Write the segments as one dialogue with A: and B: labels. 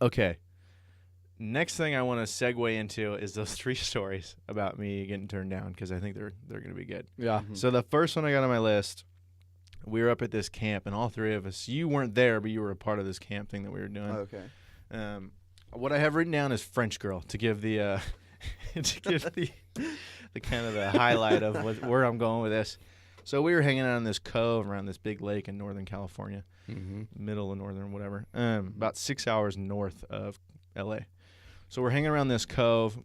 A: Okay. Next thing I want to segue into is those 3 stories about me getting turned down because I think they're going to be good.
B: Yeah.
C: Mhm.
A: So the first one I got on my list, we were up at this camp, and all 3 of us, you weren't there, but you were a part of this camp thing that we were doing.
C: Okay.
A: What I have written down is French girl to give the to give the kind of the highlight of where I'm going with this. So we were hanging out in this cove around this big lake in Northern California, middle of northern, whatever, about 6 hours north of L.A. So we're hanging around this cove,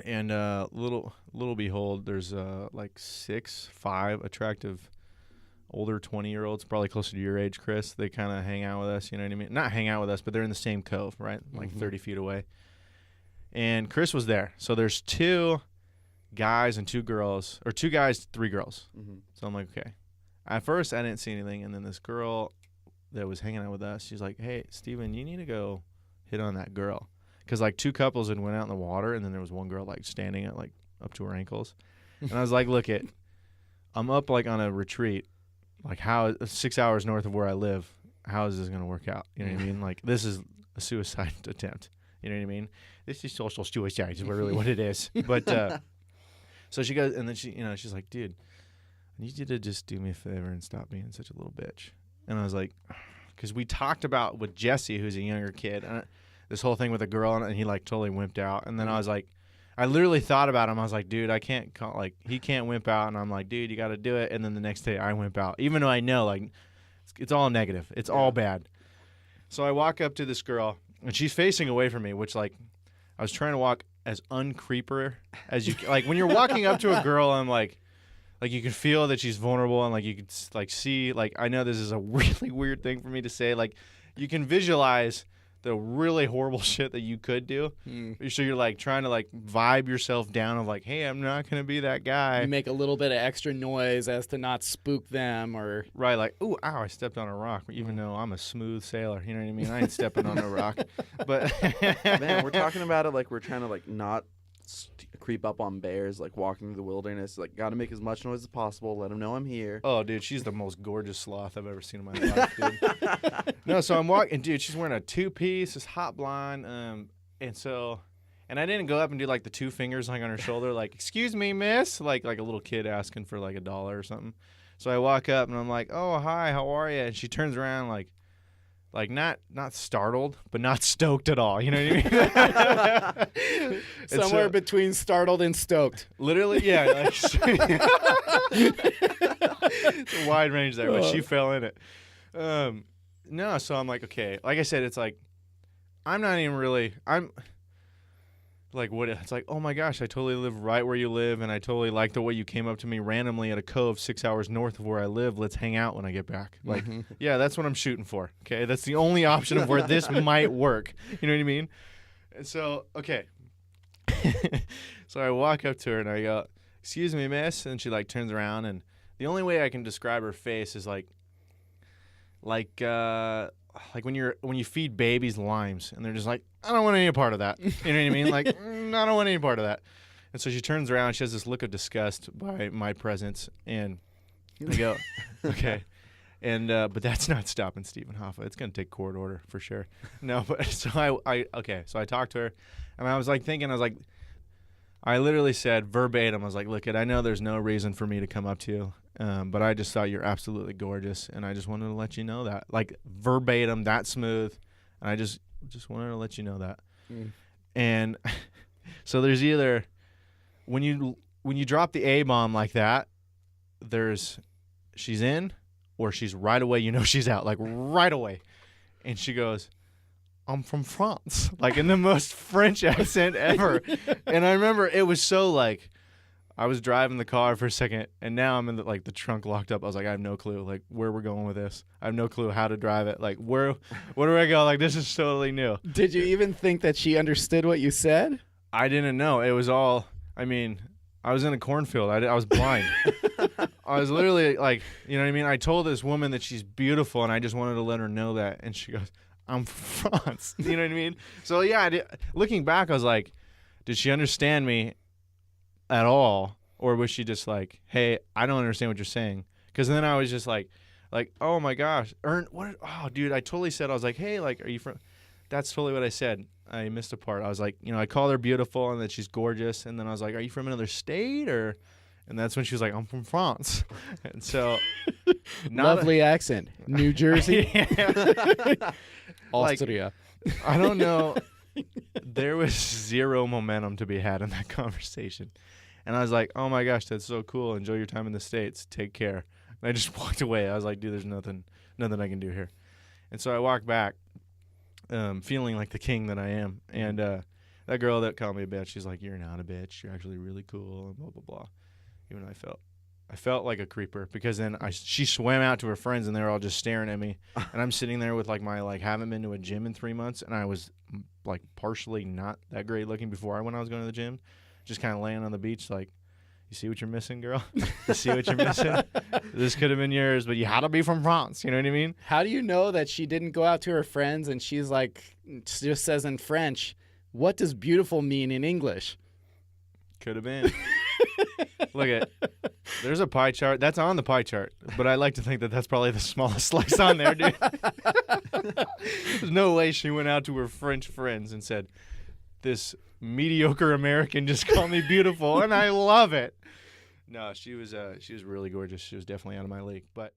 A: and little behold, there's like 5 attractive older 20-year-olds, probably closer to your age, Chris. They kind of hang out with us, you know what I mean? Not hang out with us, but they're in the same cove, right? Like 30 feet away. And Chris was there. So there's 2 guys and 2 girls, or 2 guys, 3 girls.
C: Mhm.
A: So I'm like, okay. At first, I didn't see anything, and then this girl that was hanging out with us, she's like, hey, Steven, you need to go hit on that girl. Because, like, 2 couples had went out in the water, and then there was one girl, like, standing at, like, up to her ankles. And I was like, look, I'm up, like, on a retreat. Like, 6 hours north of where I live, how is this going to work out? You know what I mean? Like, this is a suicide attempt. You know what I mean? This is social suicide is really what it is. But so she goes, and then she's like, dude, I need you to just do me a favor and stop being such a little bitch. And I was like, because we talked about with Jesse, who's a younger kid, this whole thing with a girl, and he, like, totally wimped out. And then I was like, I literally thought about him. I was like, dude, I can't he can't wimp out. And I'm like, dude, you got to do it. And then the next day I wimp out, even though I know, like, it's all negative. It's all bad. So I walk up to this girl, and she's facing away from me, which, like, I was trying to walk as uncreeper as you like when you're walking up to a girl, I'm like you can feel that she's vulnerable, and, like, you could, like, see, like, I know this is a really weird thing for me to say, like, you can visualize the really horrible shit that you could do. So you're, like, trying to, like, vibe yourself down of, like, hey, I'm not going to be that guy.
B: You make a little bit of extra noise as to not spook them or...
A: Right, like, ooh, ow, I stepped on a rock, even though I'm a smooth sailor. You know what I mean? I ain't stepping on a rock. But
C: Man, we're talking about it like we're trying to, like, not creep up on bears, like, walking through the wilderness. Like, got to make as much noise as possible. Let them know I'm here.
A: Oh, dude, she's the most gorgeous sloth I've ever seen in my life, dude. No, so I'm walking, dude, she's wearing a 2-piece, this hot blonde, and I didn't go up and do, like, the 2 fingers, like, on her shoulder, like, excuse me, miss, like a little kid asking for, like, $1 or something. So I walk up, and I'm like, oh, hi, how are you? And she turns around, like not startled, but not stoked at all. You know what I mean?
B: Somewhere between startled and stoked.
A: Literally, yeah. Like, it's a wide range there, but she fell in it. No, so I'm like, okay. Like I said, it's like, I'm like, what? It's like, oh my gosh, I totally live right where you live, and I totally like the way you came up to me randomly at a cove 6 hours north of where I live. Let's hang out when I get back. Like, yeah, that's what I'm shooting for. Okay, that's the only option of where this might work. You know what I mean? And so, okay. So I walk up to her and I go, excuse me, miss, and she, like, turns around, and the only way I can describe her face is like when you feed babies limes, and they're just like, I don't want any part of that. You know what I mean? Like, I don't want any part of that. And so she turns around. She has this look of disgust by my presence, and I go, okay. And but that's not stopping Stephen Hoffa. It's gonna take court order for sure. No, but so So I talked to her, and I was like thinking, I literally said verbatim, I was like, look, I know there's no reason for me to come up to you, but I just thought you're absolutely gorgeous, and I just wanted to let you know that, like, verbatim, that smooth, and I just wanted to let you know that. And so there's either when you drop the A-bomb like that, she's in, or she's right away, you know she's out, like right away. And she goes, I'm from France, like in the most French accent ever. And I remember it was so, like, I was driving the car for a second, and now I'm in the trunk locked up. I was like, I have no clue, like, where we're going with this. I have no clue how to drive it. Like, where do I go? Like, this is totally new.
B: Did you even think that she understood what you said?
A: I didn't know. It was all, I mean, I was in a cornfield. I was blind. I was literally, like, you know what I mean? I told this woman that she's beautiful, and I just wanted to let her know that. And she goes, I'm from France. You know what I mean? So, yeah, looking back, I was like, did she understand me at all? Or was she just like, hey, I don't understand what you're saying? Because then I was just like, oh, my gosh. What? Oh, dude, I totally said, I was like, hey, like, are you from? That's totally what I said. I missed a part. I was like, I called her beautiful and that she's gorgeous. And then I was like, are you from another state or? And that's when she was like, I'm from France. And so,
B: Lovely accent. New Jersey,
A: Yeah.
B: Austria.
A: I don't know. There was zero momentum to be had in that conversation. And I was like, oh my gosh, that's so cool. Enjoy your time in the States. Take care. And I just walked away. I was like, dude, there's nothing I can do here. And so I walked back, feeling like the king that I am. And that girl that called me a bitch, she's like, you're not a bitch. You're actually really cool and blah, blah, blah. Even though I felt like a creeper because then she swam out to her friends and they were all just staring at me. And I'm sitting there with like my haven't been to a gym in 3 months. And I was like partially not that great looking before when I was going to the gym. Just kind of laying on the beach like, you see what you're missing, girl? You see what you're missing? This could have been yours, but you had to be from France. You know what I mean?
B: How do you know that she didn't go out to her friends and she's like, just says in French, what does beautiful mean in English?
A: Could have been. Look there's a pie chart. That's on the pie chart, but I like to think that that's probably the smallest slice on there, dude. There's no way she went out to her French friends and said, this mediocre American just called me beautiful, and I love it. No, she was really gorgeous. She was definitely out of my league, but